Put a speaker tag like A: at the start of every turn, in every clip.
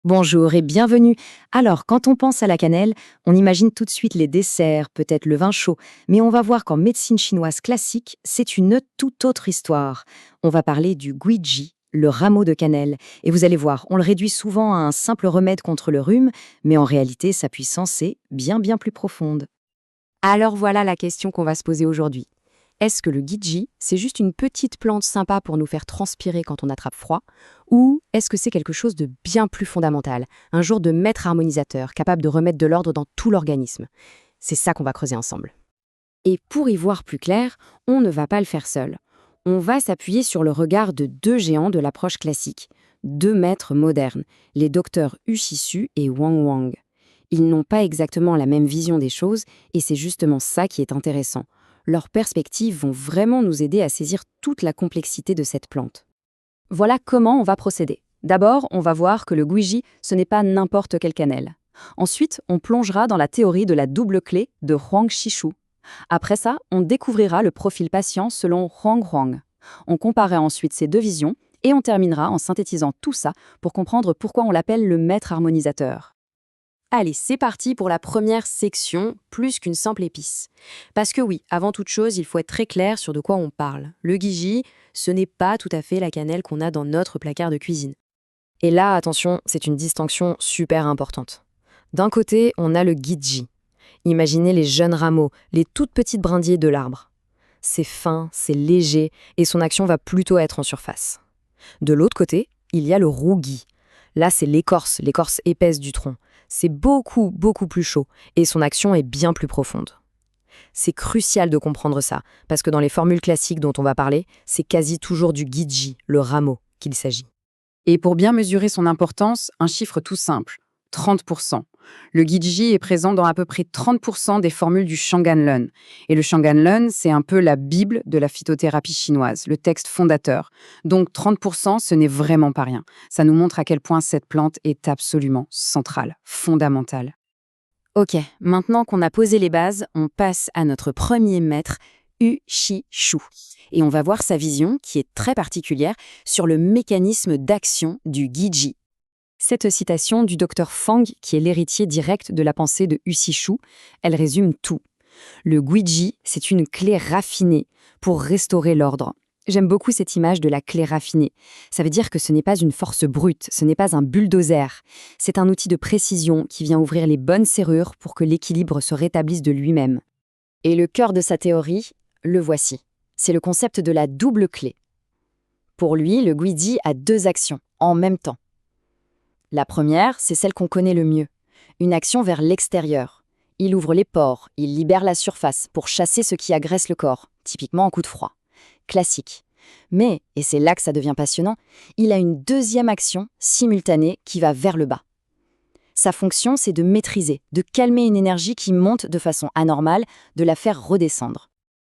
A: Bonjour et bienvenue. Alors, quand on pense à la cannelle, on imagine tout de suite les desserts, peut-être le vin chaud, mais on va voir qu'en médecine chinoise classique, c'est une toute autre histoire. On va parler du guiji, le rameau de cannelle, et vous allez voir, on le réduit souvent à un simple remède contre le rhume, mais en réalité, sa puissance est bien plus profonde.
B: Alors voilà la question qu'on va se poser aujourd'hui. Est-ce que le Gidji, c'est juste une petite plante sympa pour nous faire transpirer quand on attrape froid? Ou est-ce que c'est quelque chose de bien plus fondamental, un genre de maître harmonisateur capable de remettre de l'ordre dans tout l'organisme? C'est ça qu'on va creuser ensemble. Et pour y voir plus clair, on ne va pas le faire seul. On va s'appuyer sur le regard de deux géants de l'approche classique, deux maîtres modernes, les docteurs Ushisu et Wang Wang. Ils n'ont pas exactement la même vision des choses et c'est justement ça qui est intéressant. Leurs perspectives vont vraiment nous aider à saisir toute la complexité de cette plante. Voilà comment on va procéder. D'abord, on va voir que le guiji, ce n'est pas n'importe quelle cannelle. Ensuite, on plongera dans la théorie de la double clé de Huang Shishu. Après ça, on découvrira le profil patient selon Huang Huang. On comparera ensuite ces deux visions et on terminera en synthétisant tout ça pour comprendre pourquoi on l'appelle le maître harmonisateur. Allez, c'est parti pour la première section, plus qu'une simple épice. Parce que oui, avant toute chose, il faut être très clair sur de quoi on parle. Le giji, ce n'est pas tout à fait la cannelle qu'on a dans notre placard de cuisine. Et là, attention, c'est une distinction super importante. D'un côté, on a le giji. Imaginez les jeunes rameaux, les toutes petites brindilles de l'arbre. C'est fin, c'est léger, et son action va plutôt être en surface. De l'autre côté, il y a le rougi. Là, c'est l'écorce épaisse du tronc. C'est beaucoup plus chaud, et son action est bien plus profonde. C'est crucial de comprendre ça, parce que dans les formules classiques dont on va parler, c'est quasi toujours du giji, le rameau, qu'il s'agit.
C: Et pour bien mesurer son importance, un chiffre tout simple, 30%. Le Gijji est présent dans à peu près 30% des formules du Shanganlun. Et le Shanganlun, c'est un peu la bible de la phytothérapie chinoise, le texte fondateur. Donc 30%, ce n'est vraiment pas rien. Ça nous montre à quel point cette plante est absolument centrale, fondamentale.
B: Ok, maintenant qu'on a posé les bases, on passe à notre premier maître, Ushishu. Et on va voir sa vision, qui est très particulière, sur le mécanisme d'action du Giji. Cette citation du docteur Fang, qui est l'héritier direct de la pensée de Ushishu, elle résume tout. Le Guiji, c'est une clé raffinée pour restaurer l'ordre. J'aime beaucoup cette image de la clé raffinée. Ça veut dire que ce n'est pas une force brute, ce n'est pas un bulldozer. C'est un outil de précision qui vient ouvrir les bonnes serrures pour que l'équilibre se rétablisse de lui-même. Et le cœur de sa théorie, le voici. C'est le concept de la double clé. Pour lui, le Guiji a deux actions, en même temps. La première, c'est celle qu'on connaît le mieux. Une action vers l'extérieur. Il ouvre les pores, il libère la surface pour chasser ce qui agresse le corps, typiquement en coup de froid. Classique. Mais, et c'est là que ça devient passionnant, il a une deuxième action simultanée qui va vers le bas. Sa fonction, c'est de maîtriser, de calmer une énergie qui monte de façon anormale, de la faire redescendre.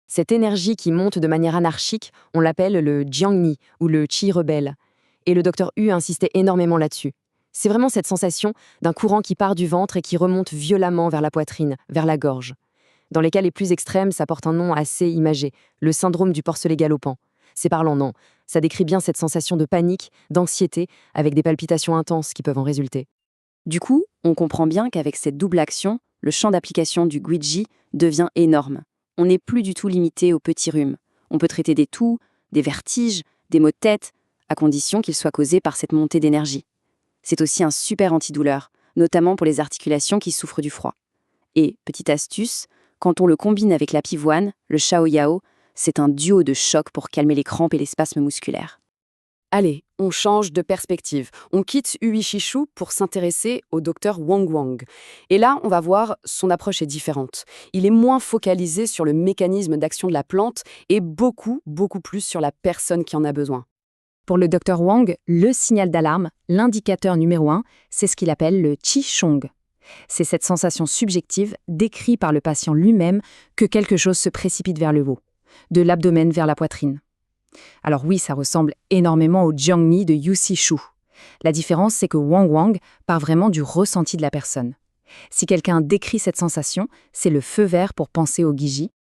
B: Cette énergie qui monte de manière anarchique, on l'appelle le jiangni ou le qi rebelle. Et le docteur Hu insistait énormément là-dessus. C'est vraiment cette sensation d'un courant qui part du ventre et qui remonte violemment vers la poitrine, vers la gorge. Dans les cas les plus extrêmes, ça porte un nom assez imagé, le syndrome du porcelet galopant. C'est parlant, non. Ça décrit bien cette sensation de panique, d'anxiété, avec des palpitations intenses qui peuvent en résulter. Du coup, on comprend bien qu'avec cette double action, le champ d'application du Guiji devient énorme. On n'est plus du tout limité aux petits rhumes. On peut traiter des toux, des vertiges, des maux de tête, à condition qu'ils soient causés par cette montée d'énergie. C'est aussi un super antidouleur, notamment pour les articulations qui souffrent du froid. Et, petite astuce, quand on le combine avec la pivoine, le Shaoyao, c'est un duo de choc pour calmer les crampes et les spasmes musculaires. Allez, on change de perspective. On quitte Ushishu pour s'intéresser au docteur Wang Wang. Et là, on va voir, son approche est différente. Il est moins focalisé sur le mécanisme d'action de la plante et beaucoup plus sur la personne qui en a besoin. Pour le docteur Wang, le signal d'alarme, l'indicateur numéro 1, c'est ce qu'il appelle le Qi Shong. C'est cette sensation subjective, décrite par le patient lui-même, que quelque chose se précipite vers le haut, de l'abdomen vers la poitrine. Alors oui, ça ressemble énormément au Jiangni de Ushishu. La différence, c'est que Wang Wang part vraiment du ressenti de la personne. Si quelqu'un décrit cette sensation, c'est le feu vert pour penser au Giji.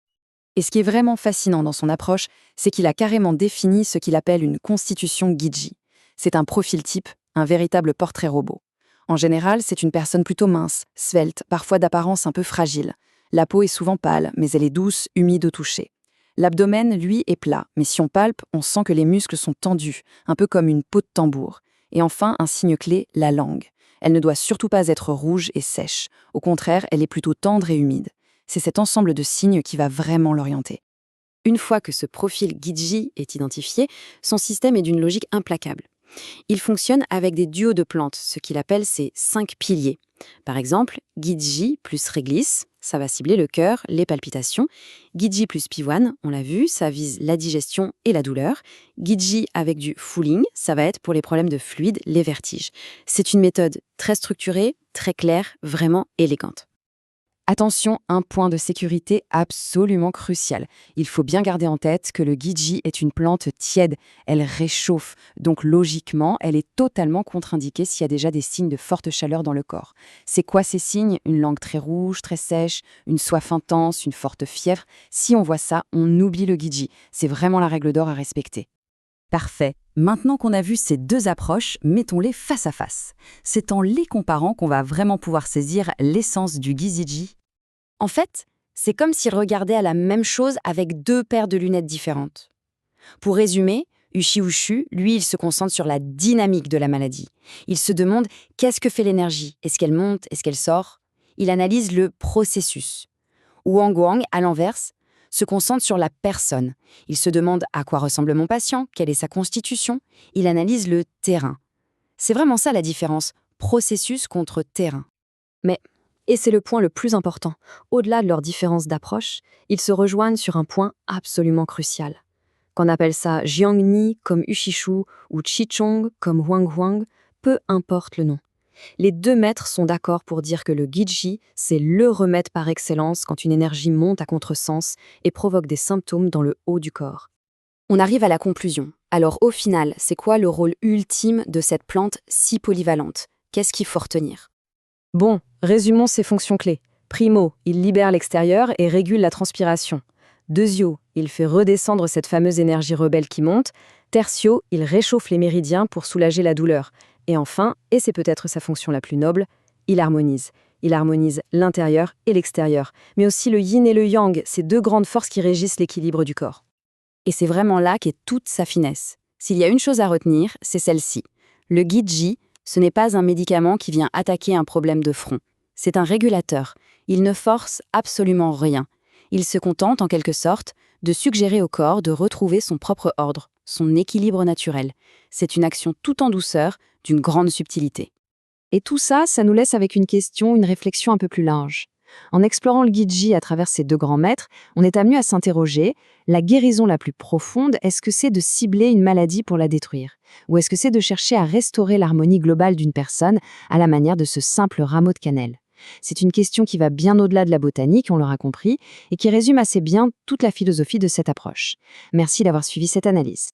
B: Et ce qui est vraiment fascinant dans son approche, c'est qu'il a carrément défini ce qu'il appelle une constitution Giji. C'est un profil type, un véritable portrait robot.
D: En général, c'est une personne plutôt mince, svelte, parfois d'apparence un peu fragile. La peau est souvent pâle, mais elle est douce, humide au toucher. L'abdomen, lui, est plat, mais si on palpe, on sent que les muscles sont tendus, un peu comme une peau de tambour. Et enfin, un signe clé, la langue. Elle ne doit surtout pas être rouge et sèche. Au contraire, elle est plutôt tendre et humide. C'est cet ensemble de signes qui va vraiment l'orienter.
B: Une fois que ce profil Gidji est identifié, son système est d'une logique implacable. Il fonctionne avec des duos de plantes, ce qu'il appelle ses 5 piliers. Par exemple, Gidji plus réglisse, ça va cibler le cœur, les palpitations. Gidji plus pivoine, on l'a vu, ça vise la digestion et la douleur. Gidji avec du fooling, ça va être pour les problèmes de fluide, les vertiges. C'est une méthode très structurée, très claire, vraiment élégante.
C: Attention, un point de sécurité absolument crucial. Il faut bien garder en tête que le Gidji est une plante tiède. Elle réchauffe, donc logiquement, elle est totalement contre-indiquée s'il y a déjà des signes de forte chaleur dans le corps. C'est quoi ces signes? Une langue très rouge, très sèche, une soif intense, une forte fièvre. Si on voit ça, on oublie le Gidji. C'est vraiment la règle d'or à respecter.
A: Parfait. Maintenant qu'on a vu ces deux approches, mettons-les face à face. C'est en les comparant qu'on va vraiment pouvoir saisir l'essence du Giziji.
B: En fait, c'est comme s'il regardait à la même chose avec 2 paires de lunettes différentes. Pour résumer, Ushi-Ushu, lui, il se concentre sur la dynamique de la maladie. Il se demande qu'est-ce que fait l'énergie? Est-ce qu'elle monte? Est-ce qu'elle sort? Il analyse le processus. Wang, à l'inverse, se concentre sur la personne. Il se demande à quoi ressemble mon patient, quelle est sa constitution. Il analyse le terrain. C'est vraiment ça la différence, processus contre terrain.
E: Et c'est le point le plus important. Au-delà de leurs différences d'approche, ils se rejoignent sur un point absolument crucial. Qu'on appelle ça Jiangni comme Ushishu ou Chichong comme Huang, peu importe le nom. Les 2 maîtres sont d'accord pour dire que le Gidji, c'est le remède par excellence quand une énergie monte à contresens et provoque des symptômes dans le haut du corps.
B: On arrive à la conclusion. Alors au final, c'est quoi le rôle ultime de cette plante si polyvalente? Qu'est-ce qu'il faut retenir?
E: Bon, résumons ses fonctions clés. Primo, il libère l'extérieur et régule la transpiration. Deuxio, il fait redescendre cette fameuse énergie rebelle qui monte. Tertio, il réchauffe les méridiens pour soulager la douleur. Et enfin, et c'est peut-être sa fonction la plus noble, il harmonise. Il harmonise l'intérieur et l'extérieur, mais aussi le yin et le yang, ces 2 grandes forces qui régissent l'équilibre du corps.
B: Et c'est vraiment là qu'est toute sa finesse. S'il y a une chose à retenir, c'est celle-ci. Le Gidji, ce n'est pas un médicament qui vient attaquer un problème de front. C'est un régulateur. Il ne force absolument rien. Il se contente, en quelque sorte, de suggérer au corps de retrouver son propre ordre, son équilibre naturel. C'est une action tout en douceur, d'une grande subtilité.
E: Et tout ça, ça nous laisse avec une question, une réflexion un peu plus large. En explorant le Gidji à travers ces 2 grands maîtres, on est amené à s'interroger, la guérison la plus profonde, est-ce que c'est de cibler une maladie pour la détruire? Ou est-ce que c'est de chercher à restaurer l'harmonie globale d'une personne à la manière de ce simple rameau de cannelle? C'est une question qui va bien au-delà de la botanique, on l'aura compris, et qui résume assez bien toute la philosophie de cette approche. Merci d'avoir suivi cette analyse.